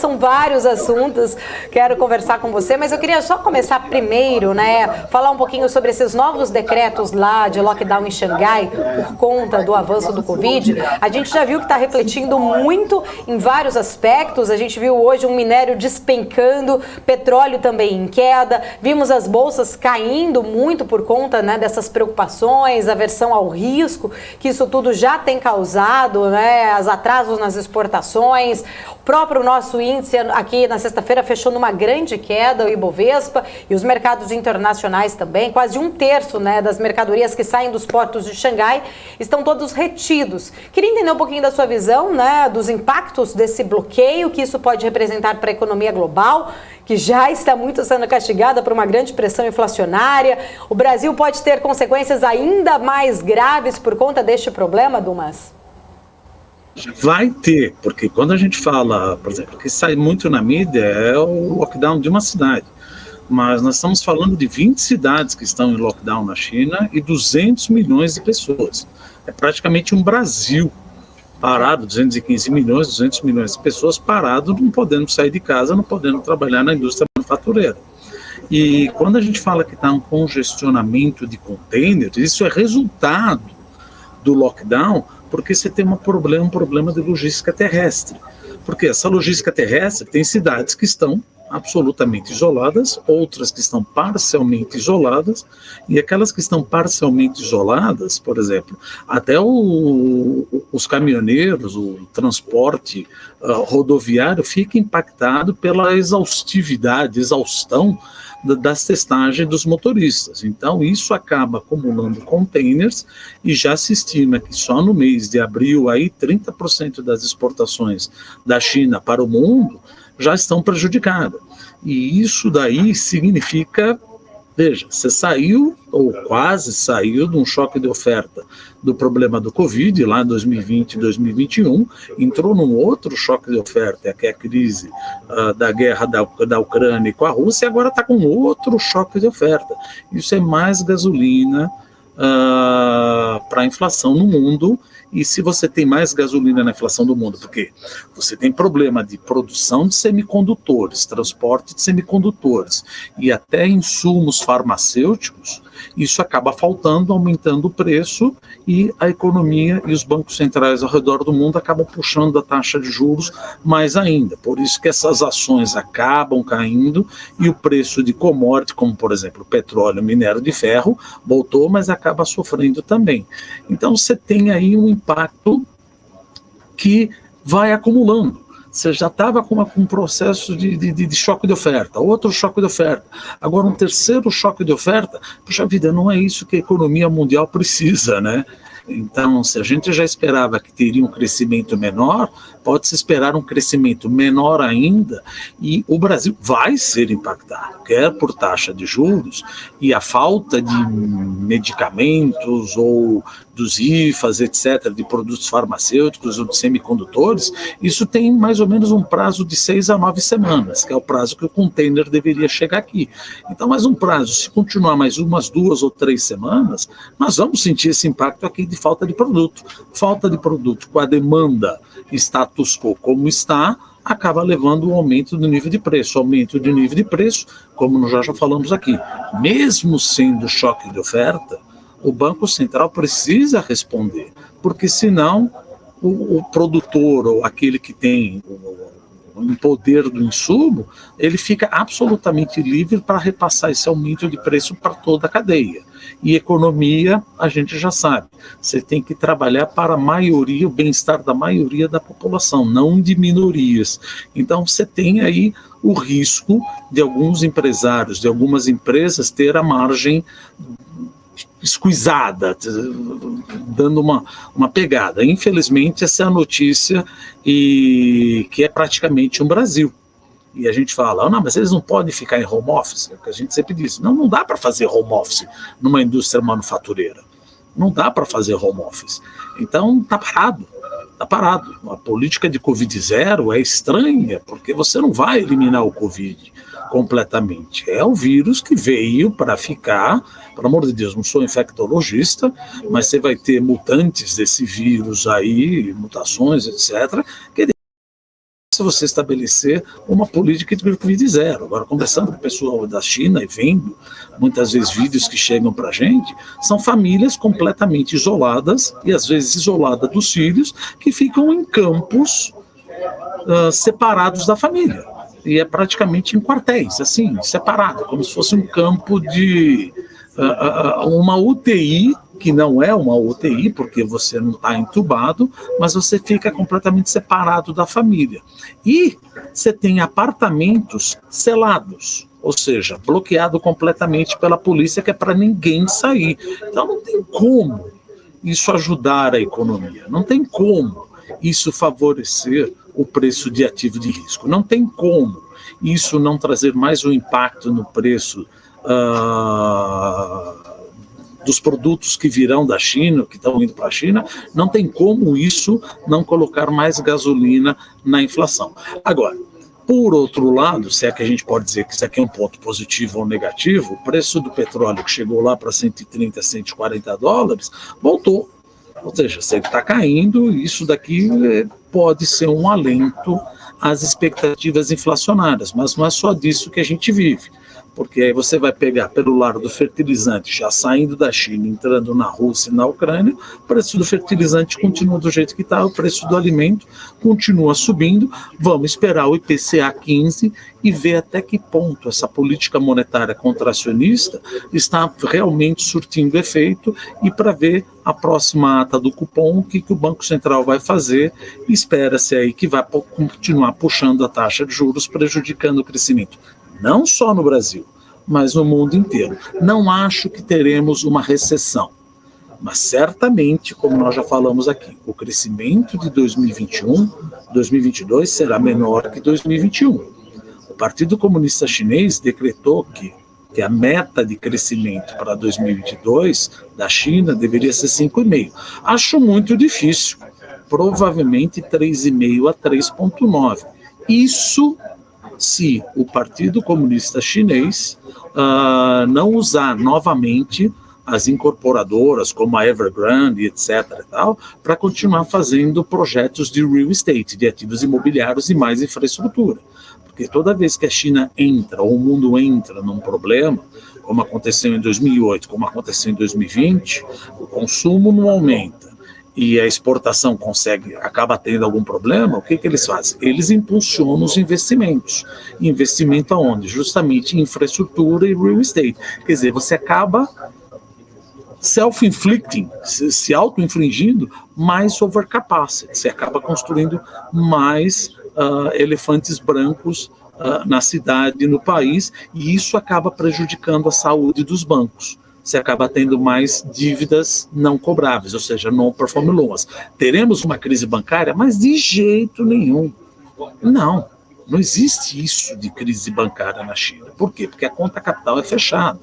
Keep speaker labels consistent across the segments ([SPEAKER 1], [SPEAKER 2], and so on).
[SPEAKER 1] são vários assuntos. Quero conversar com você, mas eu queria só começar primeiro, né? Falar um pouquinho sobre esses novos decretos lá de lockdown em Xangai, por conta do avanço do Covid. A gente já viu que está refletindo muito em vários aspectos. A gente viu hoje um minério despencando, petróleo também em queda. Vimos as bolsas caindo muito por conta, né, dessas preocupações, aversão ao risco, que isso tudo já tem causado, né, os atrasos nas exportações. O próprio nosso índice aqui na sexta-feira fechou numa grande queda, o Ibovespa, e os mercados internacionais também. Quase um terço, né, das mercadorias que saem dos portos de Xangai estão todos retidos. Queria entender um pouquinho da sua visão, né, dos impactos desse bloqueio, que isso pode representar para a economia global, que já está muito sendo castigada por uma grande pressão inflacionária. O Brasil pode ter consequências ainda mais graves por conta deste problema, Dumas?
[SPEAKER 2] Vai ter, porque quando a gente fala, por exemplo, que sai muito na mídia é o lockdown de uma cidade, mas nós estamos falando de 20 cidades que estão em lockdown na China e 200 milhões de pessoas. É praticamente um Brasil parado, 215 milhões, 200 milhões de pessoas parado, não podendo sair de casa, não podendo trabalhar na indústria manufatureira. E quando a gente fala que está um congestionamento de containers, isso é resultado do lockdown, porque você tem um problema de logística terrestre. Porque essa logística terrestre tem cidades que estão absolutamente isoladas, outras que estão parcialmente isoladas, e aquelas que estão parcialmente isoladas, por exemplo, até os caminhoneiros, o transporte rodoviário fica impactado pela exaustão das testagens dos motoristas. Então, isso acaba acumulando containers e já se estima que só no mês de abril, aí 30% das exportações da China para o mundo já estão prejudicadas. E isso daí significa, veja, você saiu, ou quase saiu, de um choque de oferta do problema do Covid, lá em 2020 e 2021, entrou num outro choque de oferta, que é a crise da guerra da Ucrânia com a Rússia, e agora está com outro choque de oferta. Isso é mais gasolina para a inflação no mundo. E se você tem mais gasolina na inflação do mundo, porque você tem problema de produção de semicondutores, transporte de semicondutores e até insumos farmacêuticos, isso acaba faltando, aumentando o preço, e a economia e os bancos centrais ao redor do mundo acabam puxando a taxa de juros mais ainda. Por isso que essas ações acabam caindo e o preço de commodity, como por exemplo o petróleo, minério de ferro, voltou, mas acaba sofrendo também. Então você tem aí um impacto que vai acumulando. Você já estava com um processo de choque de oferta, outro choque de oferta, agora um terceiro choque de oferta. Puxa vida, não é isso que a economia mundial precisa, né? Então, se a gente já esperava que teria um crescimento menor, pode-se esperar um crescimento menor ainda, e o Brasil vai ser impactado, quer por taxa de juros, e a falta de medicamentos ou dos IFAs, etc., de produtos farmacêuticos ou de semicondutores. Isso tem mais ou menos um prazo de 6 a 9 semanas, que é o prazo que o container deveria chegar aqui. Então, mais um prazo, se continuar mais umas 2 ou 3 semanas, nós vamos sentir esse impacto aqui de falta de produto. Falta de produto com a demanda status quo como está, acaba levando um aumento do nível de preço. Aumento do nível de preço, como nós já falamos aqui, mesmo sendo choque de oferta, o Banco Central precisa responder, porque senão o produtor ou aquele que tem o poder do insumo, ele fica absolutamente livre para repassar esse aumento de preço para toda a cadeia. E economia, a gente já sabe, você tem que trabalhar para a maioria, o bem-estar da maioria da população, não de minorias. Então você tem aí o risco de alguns empresários, de algumas empresas ter a margem esquisada, dando uma pegada. Infelizmente, essa é a notícia, e que é praticamente um Brasil. E a gente fala, não, mas eles não podem ficar em home office, é o que a gente sempre diz. Não dá para fazer home office numa indústria manufatureira. Não dá para fazer home office. Então, está parado. Está parado. A política de Covid-0 é estranha, porque você não vai eliminar o Covid completamente. É um vírus que veio para ficar, pelo amor de Deus, não sou infectologista, mas você vai ter mutantes desse vírus aí, mutações, etc., que fácil você estabelecer uma política de Covid-0. Agora, conversando com o pessoal da China e vendo muitas vezes vídeos que chegam para a gente, são famílias completamente isoladas, e às vezes isoladas dos filhos, que ficam em campos separados da família. E é praticamente em quartéis, assim, separado, como se fosse um campo de uma UTI, que não é uma UTI, porque você não está entubado, mas você fica completamente separado da família. E você tem apartamentos selados, ou seja, bloqueado completamente pela polícia, que é para ninguém sair. Então não tem como isso ajudar a economia, não tem como isso favorecer o preço de ativo de risco, não tem como isso não trazer mais um impacto no preço dos produtos que virão da China, que estão indo para a China, não tem como isso não colocar mais gasolina na inflação. Agora, por outro lado, se é que a gente pode dizer que isso aqui é um ponto positivo ou negativo, o preço do petróleo que chegou lá para 130, 140 dólares, voltou. Ou seja, se ele está caindo, isso daqui pode ser um alento às expectativas inflacionárias, mas não é só disso que a gente vive. Porque aí você vai pegar pelo lado do fertilizante, já saindo da China, entrando na Rússia e na Ucrânia, o preço do fertilizante continua do jeito que está, o preço do alimento continua subindo. Vamos esperar o IPCA 15 e ver até que ponto essa política monetária contracionista está realmente surtindo efeito, e para ver a próxima ata do cupom, o que o Banco Central vai fazer. Espera-se aí que vai continuar puxando a taxa de juros, prejudicando o crescimento. Não só no Brasil, mas no mundo inteiro. Não acho que teremos uma recessão, mas certamente, como nós já falamos aqui, o crescimento de 2021, 2022 será menor que 2021. O Partido Comunista Chinês decretou que a meta de crescimento para 2022 da China deveria ser 5,5. Acho muito difícil, provavelmente 3,5 a 3,9. Isso se o Partido Comunista Chinês não usar novamente as incorporadoras, como a Evergrande, etc., para continuar fazendo projetos de real estate, de ativos imobiliários e mais infraestrutura. Porque toda vez que a China entra, ou o mundo entra num problema, como aconteceu em 2008, como aconteceu em 2020, o consumo não aumenta e a exportação acaba tendo algum problema, o que eles fazem? Eles impulsionam os investimentos. Investimento aonde? Justamente em infraestrutura e real estate. Quer dizer, você acaba self-inflicting, se auto-infringindo mais overcapacity. Você acaba construindo mais elefantes brancos na cidade, no país, e isso acaba prejudicando a saúde dos bancos. Você acaba tendo mais dívidas não cobráveis, ou seja, non-performing loans. Teremos uma crise bancária? Mas de jeito nenhum. Não existe isso de crise bancária na China. Por quê? Porque a conta capital é fechada.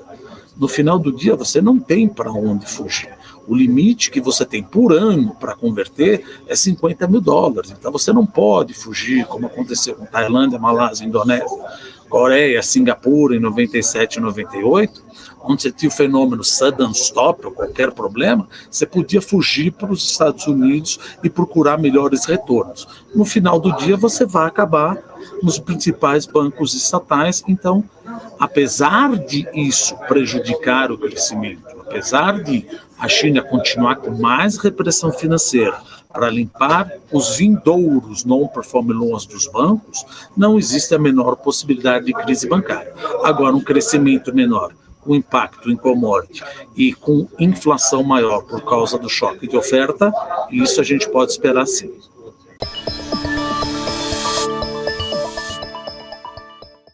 [SPEAKER 2] No final do dia, você não tem para onde fugir. O limite que você tem por ano para converter é 50 mil dólares. Então, você não pode fugir, como aconteceu com Tailândia, Malásia, Indonésia, Coreia, Singapura, em 97 e 98, onde você tinha o fenômeno sudden stop, ou qualquer problema, você podia fugir para os Estados Unidos e procurar melhores retornos. No final do dia, você vai acabar nos principais bancos estatais. Então, apesar de isso prejudicar o crescimento, apesar de a China continuar com mais repressão financeira para limpar os vindouros non-performing loans dos bancos, não existe a menor possibilidade de crise bancária. Agora, um crescimento menor, com impacto em commodity e com inflação maior por causa do choque de oferta, isso a gente pode esperar sim.